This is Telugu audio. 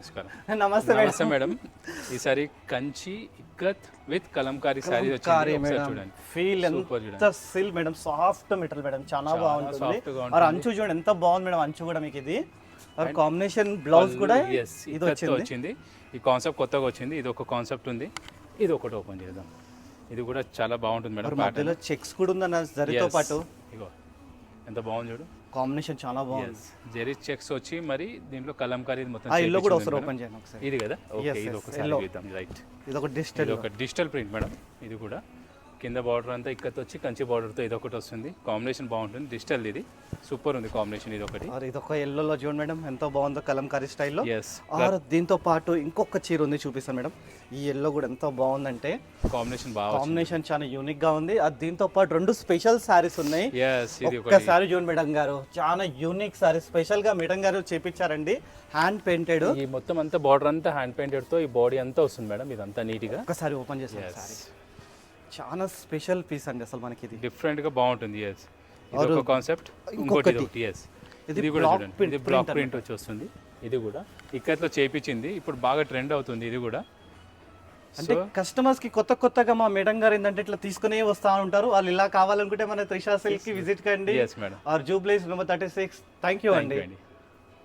నమస్కారం. నమస్తే నమస్తే మేడం. ఈసారి కంచి ఇక్కత్ విత్ కలంకారీ సారీ వచ్చింది. ఒకసారి చూడండి. ఫీల్ ఎంత సిల్ మేడం, సాఫ్ట్ మెటీరియల్ మేడం, చాలా బాగుంటుంది. మరి అంచు చూడండి ఎంత బాగుంది మేడం, అంచు కూడా మీకు ఇది కాంబినేషన్ బ్లౌజ్ కూడా ఇది వచ్చింది. ఈ కాన్సెప్ట్ కొత్తగా వచ్చింది. ఇది ఒక కాన్సెప్ట్ ఉంది. ఇది ఒకటి ఓపెన్ చేద్దాం. ఇది కూడా చాలా బాగుంటుంది మేడం. మధ్యలో చెక్స్ కూడా ఉందన్న జరీతో పాటు. ఇగో ఎంత బాగుంది చూడు, కాంబినేషన్ చాలా బాగుంది. జెరీ చెక్స్ వచ్చి మరి దీంట్లో కలంకారీ మొత్తం ఇల్లు కూడా వస్తారు. ఓపెన్ చేయండి ఒకసారి. ఇది కదా, ఓకే. ఇది ఒకసారి చూద్దాం. రైట్, ఇది ఒక డిజిటల్ ప్రింట్ మేడం. ఇది కూడా కింద బార్డర్ అంతా ఇక్కత్ వచ్చి కంచి బార్డర్తో ఇది ఒకటి వస్తుంది. కాంబినేషన్ బాగుంటుంది. డిజిటల్ ఇది సూపర్ ఉంది కాంబినేషన్. ఇది ఒకటి, ఇది ఒక ఎల్లోలో చూడండి మేడం ఎంత బాగుందో కలంకారీ స్టైల్లో. ఎస్, దీంతో పాటు ఇంకొక చీర ఉంది చూపిస్తాను మేడం. ఈ ఎల్లో కూడా ఎంత బాగుందంటే కాంబినేషన్ చాలా యూనిక్ గా ఉంది. దీంతో పాటు రెండు స్పెషల్ సారీస్ ఉన్నాయి. ఒక్కసారి చూడండి మేడం గారు, చాలా యూనిక్ సారీ, స్పెషల్ గా మేడం గారు చేపించారండి. హ్యాండ్ పెయింటెడ్, ఈ మొత్తం అంతా బార్డర్ అంతా హ్యాండ్ పెయింటెడ్ తో ఈ బాడీ అంతా వస్తుంది మేడం. ఇదంతా నీట్ గా ఒకసారి ఓపెన్ చేసాం. సారీ చాలా స్పెషల్ పీస్ అండి అసలు మనకి. ఇది డిఫరెంట్ గా బాగుంటుంది. ఎస్, ఇది ఒక కాన్సెప్ట్. ఇంకోటి ఎస్, ఇది కూడా చూడండి. ఇది బ్లాక్ ప్రింట్ వచ్చి వస్తుంది. ఇది కూడా ఇక్కత్లో చేపించింది. ఇప్పుడు బాగా ట్రెండ్ అవుతుంది. ఇది కూడా అంటే కస్టమర్స్ కి కొత్తగా మా మేడం గారు ఏంటంటే ఇట్లా తీసుకునే వస్తా ఉంటారు. వాళ్ళు ఇలా కావాలనుకుంటే మన త్రిషా సిల్క్ కి విజిట్ కండి. Yes madam. R Jubilee's number 36. Thank you అండి.